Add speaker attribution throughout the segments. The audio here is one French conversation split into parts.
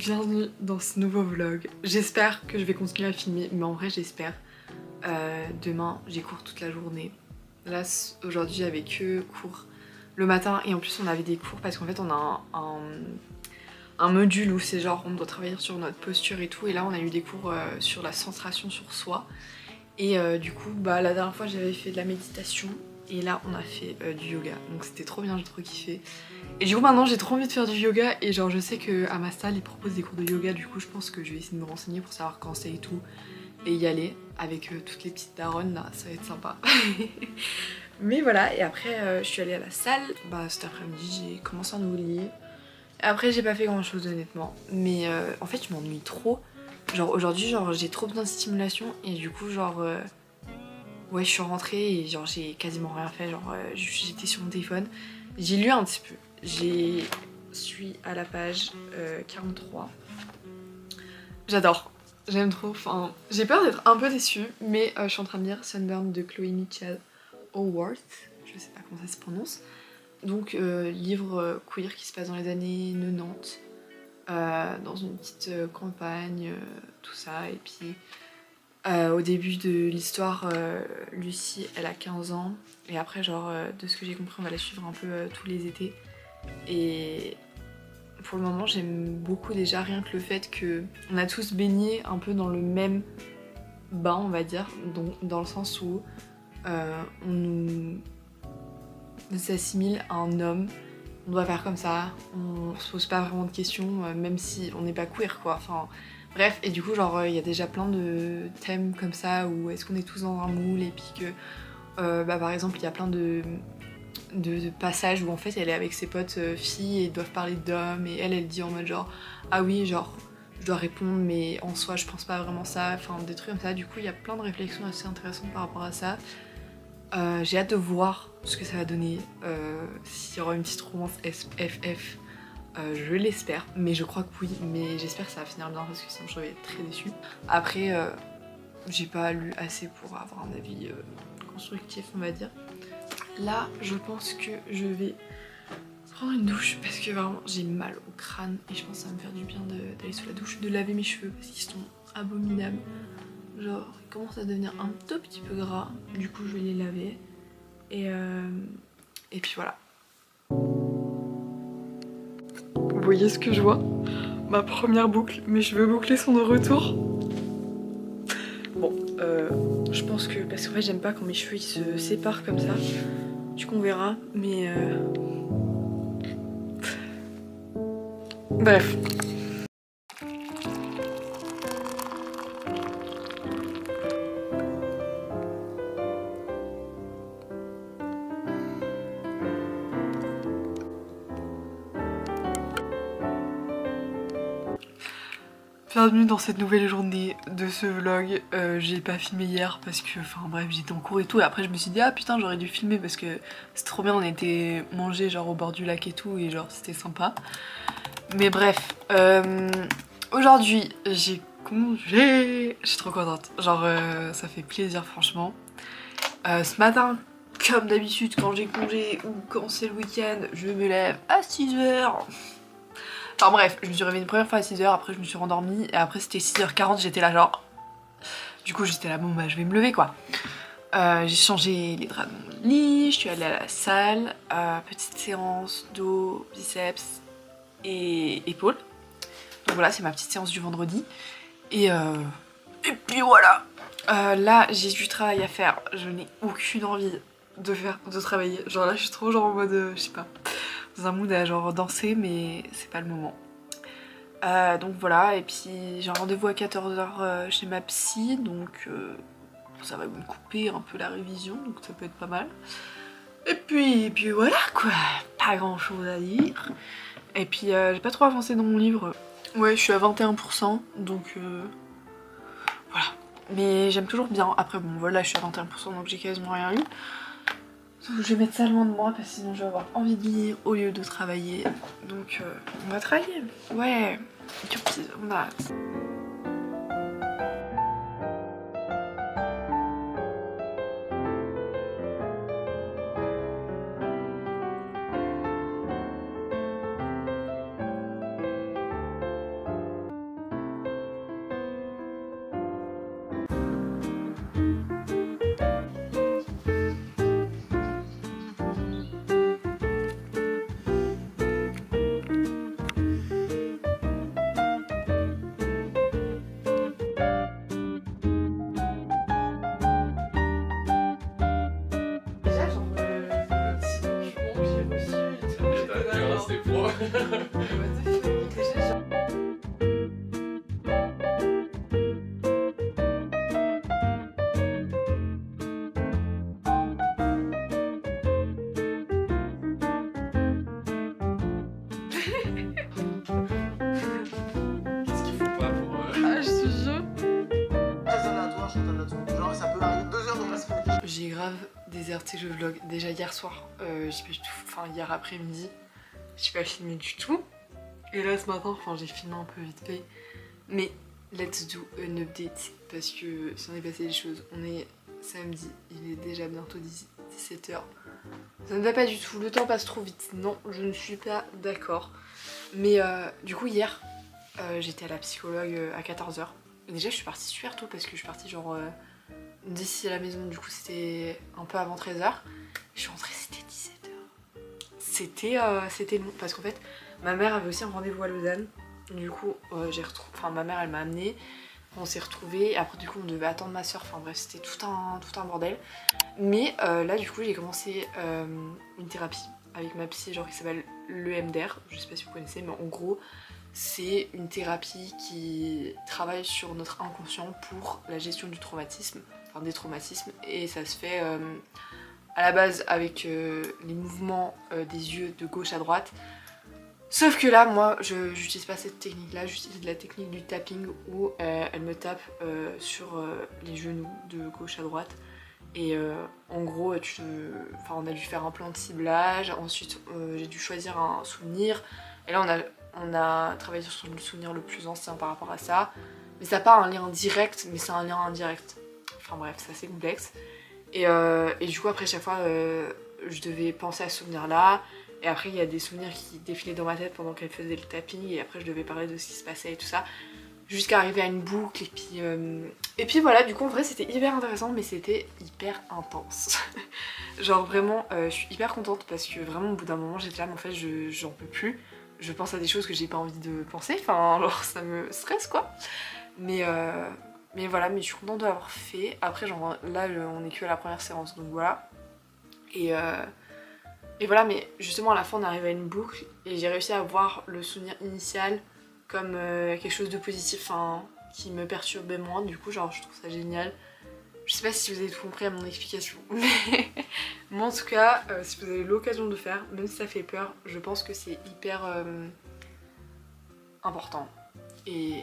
Speaker 1: bienvenue dans ce nouveau vlog. J'espère que je vais continuer à filmer, mais en vrai j'espère. Demain j'ai cours toute la journée. Là aujourd'hui j'avais que cours le matin et en plus on avait des cours parce qu'en fait on a un module où c'est genre on doit travailler sur notre posture et tout, et là on a eu des cours sur la centration sur soi. Et du coup bah la dernière fois j'avais fait de la méditation et là on a fait du yoga, donc c'était trop bien, j'ai trop kiffé. Et du coup maintenant j'ai trop envie de faire du yoga et genre je sais qu'à ma salle ils proposent des cours de yoga, du coup je pense que je vais essayer de me renseigner pour savoir quand c'est et tout et y aller avec toutes les petites daronnes là, ça va être sympa. Mais voilà, et après je suis allée à la salle, bah cet après-midi j'ai commencé un nouveau livre. Après j'ai pas fait grand chose honnêtement, mais en fait je m'ennuie trop. Genre aujourd'hui genre j'ai trop besoin de stimulation et du coup genre ouais je suis rentrée et genre j'ai quasiment rien fait, genre j'étais sur mon téléphone. J'ai lu un petit peu, je suis à la page 43. J'adore, j'aime trop, enfin j'ai peur d'être un peu déçue, mais je suis en train de lire Sunburn de Chloé Mitchell Haworth, je sais pas comment ça se prononce. Donc livre queer qui se passe dans les années 90, dans une petite campagne, tout ça, et puis au début de l'histoire, Lucie elle a 15 ans, et après genre de ce que j'ai compris on va la suivre un peu tous les étés. Et pour le moment j'aime beaucoup déjà rien que le fait qu'on a tous baigné un peu dans le même bain on va dire, donc, dans le sens où on nous assimile à un homme, on doit faire comme ça, on se pose pas vraiment de questions même si on n'est pas queer quoi, enfin bref. Et du coup genre il y a déjà plein de thèmes comme ça où est-ce qu'on est tous dans un moule, et puis que bah, par exemple il y a plein de passages où en fait elle est avec ses potes filles et ils doivent parler d'hommes, et elle dit en mode genre ah oui genre je dois répondre mais en soi je pense pas vraiment ça, enfin des trucs comme ça. Du coup il y a plein de réflexions assez intéressantes par rapport à ça. J'ai hâte de voir ce que ça va donner, s'il y aura une petite romance FF, je l'espère, mais je crois que oui, mais j'espère que ça va finir bien parce que sinon je vais être très déçue. Après j'ai pas lu assez pour avoir un avis constructif on va dire. Là je pense que je vais prendre une douche parce que vraiment j'ai mal au crâne et je pense que ça va me faire du bien d'aller sous la douche, de laver mes cheveux parce qu'ils sont abominables. Genre ils commencent à devenir un tout petit peu gras, du coup je vais les laver et puis voilà. Vous voyez ce que je vois? Ma première boucle, mes cheveux bouclés sont de retour. Bon, je pense que, parce qu'en fait j'aime pas quand mes cheveux ils se séparent comme ça, du coup on verra, mais bref. Bienvenue dans cette nouvelle journée de ce vlog. J'ai pas filmé hier parce que, enfin bref, j'étais en cours et tout, et après je me suis dit ah putain j'aurais dû filmer parce que c'est trop bien, on était manger genre au bord du lac et tout, et genre c'était sympa. Mais bref, aujourd'hui j'ai congé, je suis trop contente, genre ça fait plaisir franchement. Ce matin, comme d'habitude quand j'ai congé ou quand c'est le week-end, je me lève à 6h. Enfin bref, je me suis réveillée une première fois à 6h, après je me suis rendormie, et après c'était 6h40, j'étais là genre... Du coup j'étais là, bon bah je vais me lever quoi. J'ai changé les draps de mon lit, je suis allée à la salle, petite séance dos, biceps et épaules. Donc voilà, c'est ma petite séance du vendredi. Et puis voilà. Là j'ai du travail à faire, je n'ai aucune envie de travailler. Genre là je suis trop genre en mode, je sais pas, dans un mood à genre danser, mais c'est pas le moment. Donc voilà, et puis j'ai un rendez-vous à 14h chez ma psy, donc ça va me couper un peu la révision, donc ça peut être pas mal. Et puis voilà quoi, pas grand chose à dire. Et puis j'ai pas trop avancé dans mon livre. Ouais, je suis à 21%, donc voilà. Mais j'aime toujours bien. Après bon voilà, je suis à 21%, donc j'ai quasiment rien lu. Donc je vais mettre ça loin de moi parce que sinon je vais avoir envie de lire au lieu de travailler. Donc on va travailler. Ouais, on a hâte.
Speaker 2: froid. Qu'est-ce qu'il faut pas pour...
Speaker 1: Ah, je te jure.
Speaker 3: Très aléatoire, je t'en là-dessus. Genre, ça peut arriver 2 heures dans la semaine.
Speaker 1: J'ai grave déserté le vlog. Déjà hier soir, j'ai pas du tout, enfin hier après-midi, j'ai pas filmé du tout. Et là ce matin, enfin j'ai filmé un peu vite fait. Mais let's do an update parce que s'en est passé des choses. On est samedi, il est déjà bientôt 17h. Ça ne va pas du tout, le temps passe trop vite. Non, je ne suis pas d'accord. Mais du coup hier, j'étais à la psychologue à 14h. Déjà je suis partie super tôt parce que je suis partie genre d'ici à la maison, du coup c'était un peu avant 13h. Je suis rentrée, c'était 17h. C'était long parce qu'en fait ma mère avait aussi un rendez-vous à Lausanne. Du coup ma mère elle m'a amenée, on s'est retrouvés et après du coup on devait attendre ma soeur, enfin bref c'était tout un bordel. Mais là du coup j'ai commencé une thérapie avec ma psy genre qui s'appelle l'EMDR, je sais pas si vous connaissez mais en gros c'est une thérapie qui travaille sur notre inconscient pour la gestion du traumatisme, enfin des traumatismes, et ça se fait à la base avec les mouvements des yeux de gauche à droite. Sauf que là, moi, je j'utilise pas cette technique-là, j'utilise la technique du tapping où elle me tape sur les genoux de gauche à droite. Et en gros, on a dû faire un plan de ciblage, ensuite j'ai dû choisir un souvenir. Et là, on a travaillé sur le souvenir le plus ancien par rapport à ça. Mais ça n'a pas un lien direct, mais c'est un lien indirect. Enfin bref, c'est assez complexe. Et du coup, après chaque fois, je devais penser à ce souvenir-là. Et après, il y a des souvenirs qui défilaient dans ma tête pendant qu'elle faisait le tapping. Et après, je devais parler de ce qui se passait et tout ça. Jusqu'à arriver à une boucle. Et puis voilà, du coup, en vrai, c'était hyper intéressant, mais c'était hyper intense. Genre vraiment, je suis hyper contente parce que vraiment, au bout d'un moment, j'étais là, mais en fait, j'en peux plus. Je pense à des choses que j'ai pas envie de penser. Enfin, genre, ça me stresse, quoi. Mais voilà, mais je suis contente de l'avoir fait. Après, genre, là, on est que à la première séance, donc voilà. Et voilà, mais justement à la fin on arrive à une boucle et j'ai réussi à voir le souvenir initial comme quelque chose de positif, hein, qui me perturbait moins. Du coup, genre, je trouve ça génial. Je sais pas si vous avez tout compris à mon explication, mais moi en tout cas, si vous avez l'occasion de le faire, même si ça fait peur, je pense que c'est hyper important et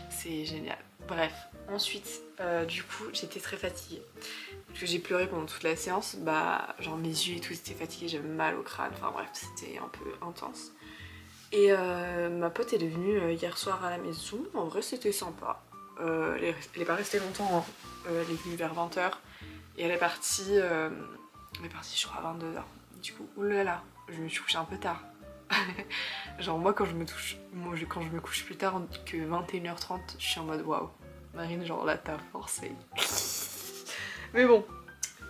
Speaker 1: c'est génial. Bref, ensuite, du coup, j'étais très fatiguée. Parce que j'ai pleuré pendant toute la séance, bah genre mes yeux et tout c'était fatigué, j'avais mal au crâne, enfin bref c'était un peu intense. Et ma pote elle est venue hier soir à la maison, en vrai c'était sympa. Elle est pas restée longtemps, hein. Elle est venue vers 20h et elle est partie je crois à 22h. Du coup, oulala, je me suis couchée un peu tard. Genre moi quand je me couche plus tard que 21h30, je suis en mode waouh, Marine genre là t'as forcé. Mais bon,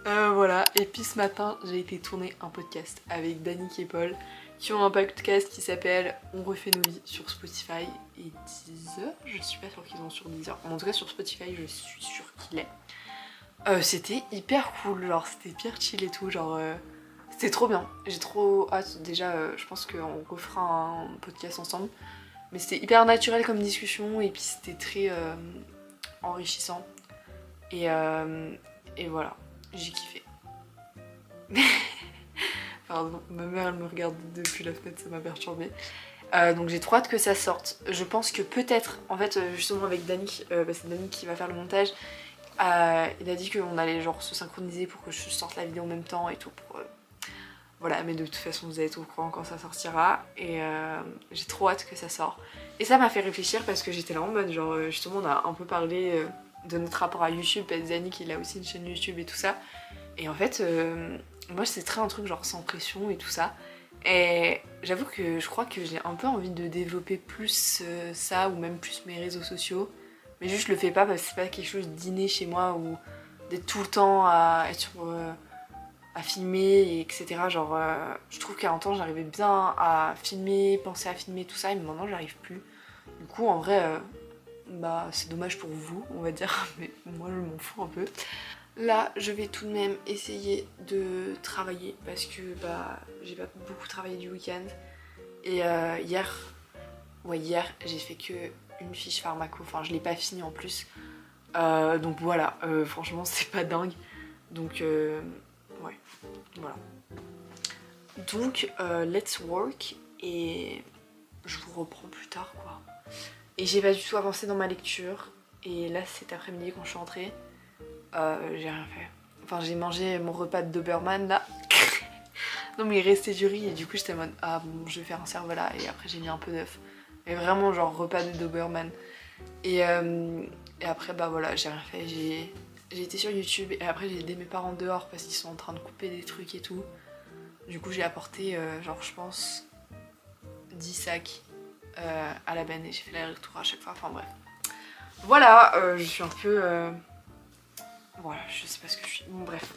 Speaker 1: voilà. Et puis ce matin, j'ai été tourner un podcast avec Danick et Paul qui ont un podcast qui s'appelle On refait nos vies sur Spotify et Deezer. Je suis pas sûre qu'ils ont sur Deezer. En tout cas sur Spotify, je suis sûre qu'il est. C'était hyper cool, genre c'était hyper chill et tout, genre c'était trop bien. J'ai trop hâte. Déjà, je pense qu'on refera un podcast ensemble. Mais c'était hyper naturel comme discussion et puis c'était très enrichissant. Et voilà, j'ai kiffé. Pardon, ma mère elle me regarde depuis la fenêtre, ça m'a perturbée. Donc j'ai trop hâte que ça sorte. Je pense que peut-être, en fait justement avec Danick, c'est Danick qui va faire le montage, il a dit qu'on allait genre se synchroniser pour que je sorte la vidéo en même temps et tout. Voilà, mais de toute façon vous allez être au courant quand ça sortira. Et j'ai trop hâte que ça sorte. Et ça m'a fait réfléchir parce que j'étais là en mode genre justement on a un peu parlé de notre rapport à YouTube, parce que Danick il a aussi une chaîne YouTube et tout ça. Et en fait, moi c'est très un truc genre sans pression et tout ça. Et j'avoue que je crois que j'ai un peu envie de développer plus ça, ou même plus mes réseaux sociaux. Mais juste je le fais pas parce que c'est pas quelque chose d'inné chez moi, ou d'être tout le temps à être sur, à filmer, etc. Genre je trouve qu'à un temps j'arrivais bien à filmer, penser à filmer tout ça, et maintenant j'arrive plus. Du coup en vrai... bah c'est dommage pour vous on va dire, mais moi je m'en fous un peu. Là je vais tout de même essayer de travailler parce que bah j'ai pas beaucoup travaillé du week-end Et hier j'ai fait que une fiche pharmaco, enfin je l'ai pas fini en plus. Donc voilà, franchement c'est pas dingue. Donc ouais, voilà. Donc let's work et je vous reprends plus tard quoi. Et j'ai pas du tout avancé dans ma lecture. Et là cet après-midi quand je suis rentrée, j'ai rien fait. Enfin j'ai mangé mon repas de Doberman là. Non mais il restait du riz et du coup j'étais en mode ah bon je vais faire un cervelas et après j'ai mis un peu d'œuf. Mais vraiment genre repas de Doberman. Et après bah voilà j'ai rien fait. J'ai été sur YouTube et après j'ai aidé mes parents dehors parce qu'ils sont en train de couper des trucs et tout. Du coup j'ai apporté genre je pense 10 sacs à la benne et j'ai fait l'aller-retour à chaque fois, enfin bref. Voilà, je suis un peu... Voilà, je sais pas ce que je suis. Bon bref.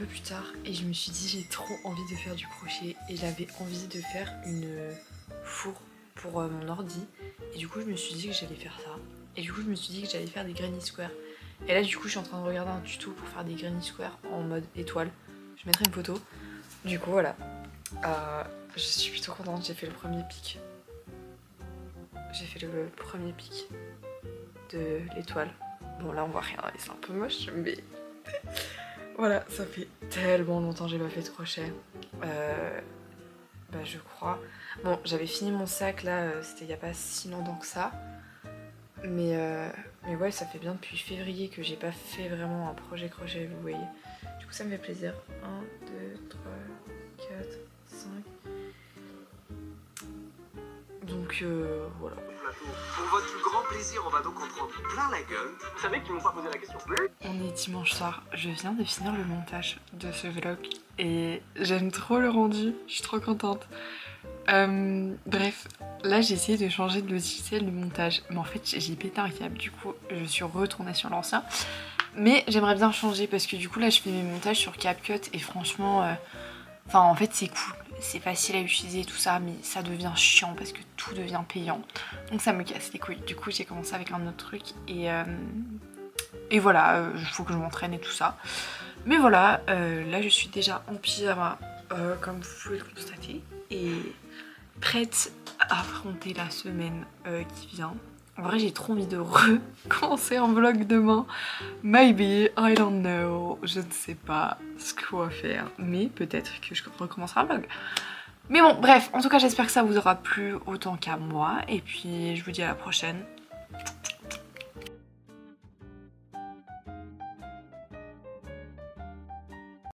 Speaker 1: Plus tard et je me suis dit j'ai trop envie de faire du crochet et j'avais envie de faire une fourre pour mon ordi et du coup je me suis dit que j'allais faire ça et du coup je me suis dit que j'allais faire des granny square et là du coup je suis en train de regarder un tuto pour faire des granny square en mode étoile. Je mettrai une photo. Du coup voilà, je suis plutôt contente, j'ai fait le premier pic. J'ai fait le premier pic de l'étoile. Bon là on voit rien et c'est un peu moche mais voilà, ça fait tellement longtemps que j'ai pas fait de crochet. Bah je crois. Bon, j'avais fini mon sac là, c'était il y a pas si longtemps que ça. Mais ouais, ça fait bien depuis février que j'ai pas fait vraiment un projet crochet, vous voyez. Du coup ça me fait plaisir. 1, 2, 3, 4, 5. Donc voilà.
Speaker 3: Pour votre plus grand plaisir, on va donc en prendre plein la gueule. Vous savez qu'ils m'ont pas posé la question.
Speaker 1: On est dimanche soir, je viens de finir le montage de ce vlog et j'aime trop le rendu, je suis trop contente. Bref, là j'ai essayé de changer de logiciel de montage, mais en fait j'ai pété un câble, du coup je suis retournée sur l'ancien. Mais j'aimerais bien changer parce que du coup là je fais mes montages sur CapCut et franchement, enfin en fait c'est cool. C'est facile à utiliser et tout ça, mais ça devient chiant parce que tout devient payant. Donc ça me casse les couilles. Du coup j'ai commencé avec un autre truc et voilà, il faut que je m'entraîne et tout ça. Mais voilà, là je suis déjà en pyjama, comme vous pouvez le constater, et prête à affronter la semaine qui vient. En vrai j'ai trop envie de recommencer un vlog demain. Maybe, I don't know, je ne sais pas ce qu'on va faire, mais peut-être que je recommencerai un vlog. Mais bon bref, en tout cas j'espère que ça vous aura plu autant qu'à moi, et puis je vous dis à la prochaine.